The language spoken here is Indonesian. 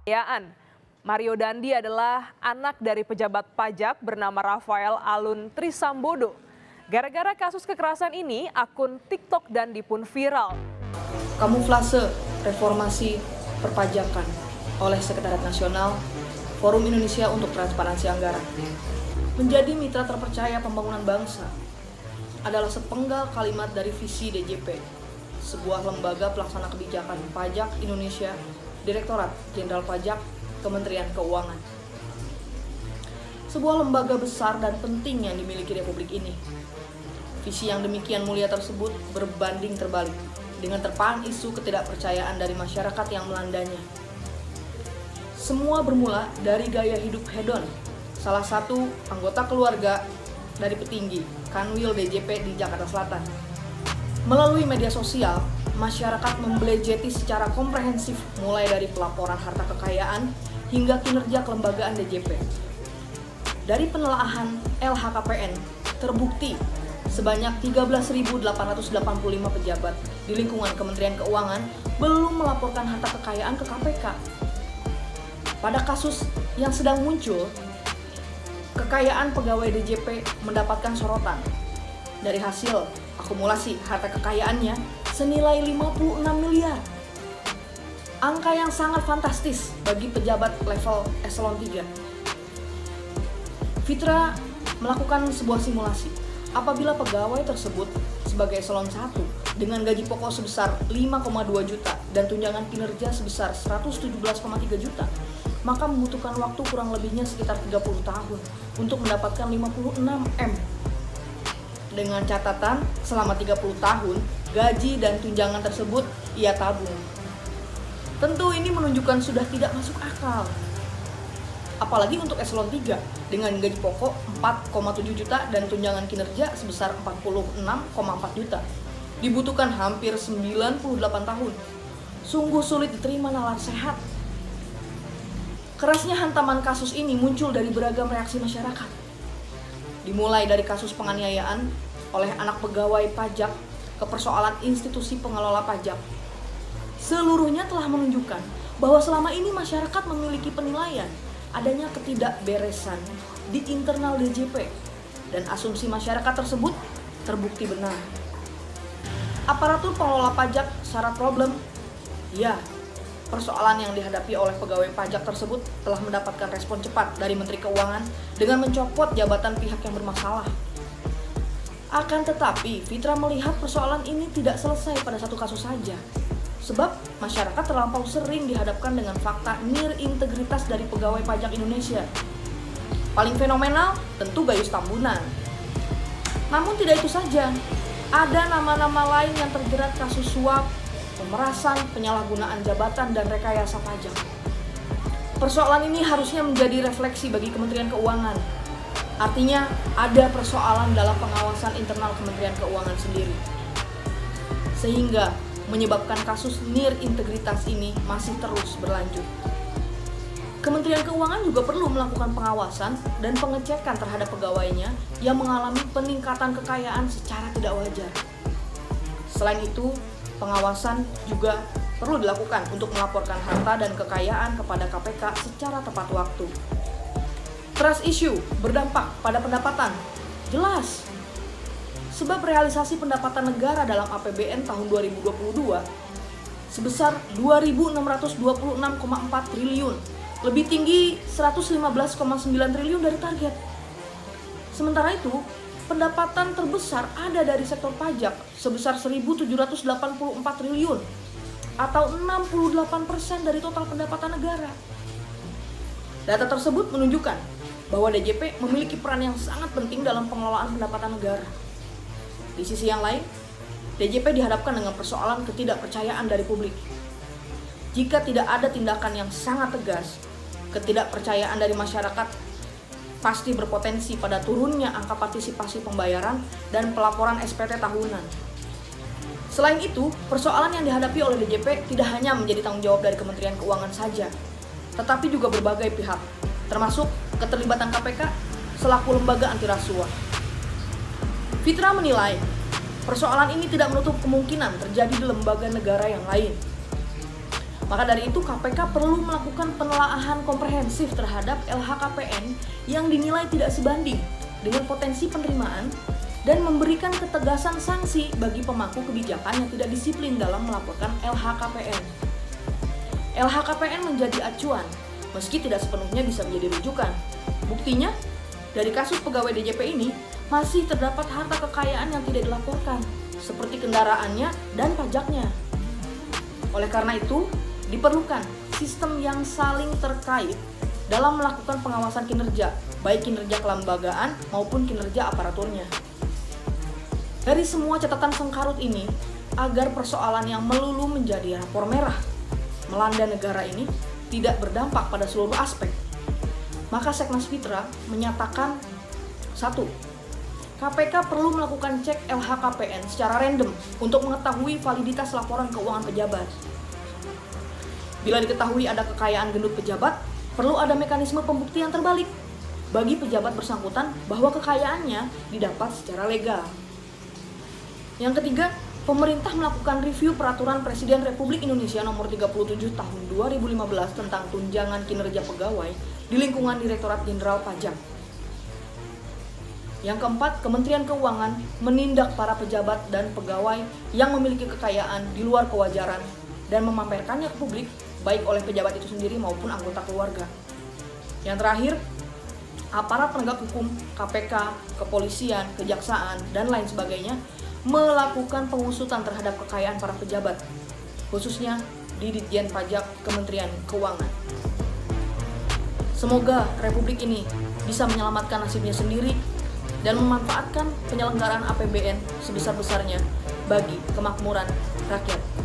Kekayaan. Mario Dandi adalah anak dari pejabat pajak bernama Rafael Alun Trisambodo. Gara-gara kasus kekerasan ini, akun TikTok Dandi pun viral. Kamuflase reformasi perpajakan oleh Sekretariat Nasional Forum Indonesia untuk Transparansi Anggaran. Menjadi mitra terpercaya pembangunan bangsa adalah sepenggal kalimat dari visi DJP, sebuah lembaga pelaksana kebijakan pajak Indonesia, Direktorat Jenderal Pajak, Kementerian Keuangan. Sebuah lembaga besar dan penting yang dimiliki Republik ini. Visi yang demikian mulia tersebut berbanding terbalik dengan terpaan isu ketidakpercayaan dari masyarakat yang melandanya. Semua bermula dari gaya hidup hedon, salah satu anggota keluarga dari petinggi Kanwil DJP di Jakarta Selatan. Melalui media sosial, masyarakat membelejeti secara komprehensif mulai dari pelaporan harta kekayaan hingga kinerja kelembagaan DJP. Dari penelaahan LHKPN, terbukti sebanyak 13.885 pejabat di lingkungan Kementerian Keuangan belum melaporkan harta kekayaan ke KPK. Pada kasus yang sedang muncul, kekayaan pegawai DJP mendapatkan sorotan. Dari hasil akumulasi harta kekayaannya senilai 56 miliar. Angka yang sangat fantastis bagi pejabat level eselon 3. Fitra melakukan sebuah simulasi. Apabila pegawai tersebut sebagai eselon 1 dengan gaji pokok sebesar 5,2 juta dan tunjangan kinerja sebesar 117,3 juta, maka membutuhkan waktu kurang lebihnya sekitar 30 tahun untuk mendapatkan 56 M. Dengan catatan selama 30 tahun, gaji dan tunjangan tersebut ia tabung. Tentu ini menunjukkan sudah tidak masuk akal. Apalagi untuk eselon 3 dengan gaji pokok 4,7 juta dan tunjangan kinerja sebesar 46,4 juta. Dibutuhkan hampir 98 tahun. Sungguh sulit diterima nalar sehat. Kerasnya hantaman kasus ini muncul dari beragam reaksi masyarakat. Dimulai dari kasus penganiayaan oleh anak pegawai pajak ke persoalan institusi pengelola pajak. Seluruhnya telah menunjukkan bahwa selama ini masyarakat memiliki penilaian adanya ketidakberesan di internal DJP dan asumsi masyarakat tersebut terbukti benar. Aparatur pengelola pajak syarat problem? Ya, persoalan yang dihadapi oleh pegawai pajak tersebut telah mendapatkan respon cepat dari Menteri Keuangan dengan mencopot jabatan pihak yang bermasalah. Akan tetapi, Fitra melihat persoalan ini tidak selesai pada satu kasus saja. Sebab masyarakat terlampau sering dihadapkan dengan fakta nir integritas dari pegawai pajak Indonesia. Paling fenomenal tentu Gayus Tambunan. Namun tidak itu saja, ada nama-nama lain yang terjerat kasus suap, pemerasan, penyalahgunaan jabatan, dan rekayasa pajak. Persoalan ini harusnya menjadi refleksi bagi Kementerian Keuangan. Artinya ada persoalan dalam pengawasan internal Kementerian Keuangan sendiri. Sehingga menyebabkan kasus nir integritas ini masih terus berlanjut. Kementerian Keuangan juga perlu melakukan pengawasan dan pengecekan terhadap pegawainya yang mengalami peningkatan kekayaan secara tidak wajar. Selain itu, pengawasan juga perlu dilakukan untuk melaporkan harta dan kekayaan kepada KPK secara tepat waktu. Trust issue berdampak pada pendapatan. Jelas. Sebab realisasi pendapatan negara dalam APBN tahun 2022 sebesar 2.626,4 triliun, lebih tinggi 115,9 triliun dari target. Sementara itu, pendapatan terbesar ada dari sektor pajak sebesar 1.784 triliun atau 68% dari total pendapatan negara. Data tersebut menunjukkan bahwa DJP memiliki peran yang sangat penting dalam pengelolaan pendapatan negara. Di sisi yang lain, DJP dihadapkan dengan persoalan ketidakpercayaan dari publik. Jika tidak ada tindakan yang sangat tegas, ketidakpercayaan dari masyarakat pasti berpotensi pada turunnya angka partisipasi pembayaran dan pelaporan SPT tahunan. Selain itu, persoalan yang dihadapi oleh DJP tidak hanya menjadi tanggung jawab dari Kementerian Keuangan saja, tetapi juga berbagai pihak, termasuk keterlibatan KPK selaku lembaga anti rasuah. Fitra menilai, persoalan ini tidak menutup kemungkinan terjadi di lembaga negara yang lain. Maka dari itu KPK perlu melakukan penelaahan komprehensif terhadap LHKPN yang dinilai tidak sebanding dengan potensi penerimaan dan memberikan ketegasan sanksi bagi pemangku kebijakan yang tidak disiplin dalam melaporkan LHKPN. LHKPN menjadi acuan, meski tidak sepenuhnya bisa menjadi rujukan. Buktinya, dari kasus pegawai DJP ini, masih terdapat harta kekayaan yang tidak dilaporkan, seperti kendaraannya dan pajaknya. Oleh karena itu, diperlukan sistem yang saling terkait dalam melakukan pengawasan kinerja, baik kinerja kelembagaan maupun kinerja aparaturnya. Dari semua catatan sengkarut ini, agar persoalan yang melulu menjadi rapor merah melanda negara ini tidak berdampak pada seluruh aspek, maka Seknas Fitra menyatakan 1. KPK perlu melakukan cek LHKPN secara random untuk mengetahui validitas laporan keuangan pejabat. Bila diketahui ada kekayaan gendut pejabat, perlu ada mekanisme pembuktian terbalik bagi pejabat bersangkutan bahwa kekayaannya didapat secara legal. Yang ketiga, pemerintah melakukan review Peraturan Presiden Republik Indonesia Nomor 37 Tahun 2015 tentang tunjangan kinerja pegawai di lingkungan Direktorat Jenderal Pajak. Yang keempat, Kementerian Keuangan menindak para pejabat dan pegawai yang memiliki kekayaan di luar kewajaran dan memamerkannya ke publik, baik oleh pejabat itu sendiri maupun anggota keluarga. Yang terakhir, aparat penegak hukum, KPK, kepolisian, kejaksaan, dan lain sebagainya melakukan pengusutan terhadap kekayaan para pejabat, khususnya di Ditjen Pajak Kementerian Keuangan. Semoga Republik ini bisa menyelamatkan nasibnya sendiri dan memanfaatkan penyelenggaraan APBN sebesar-besarnya bagi kemakmuran rakyat.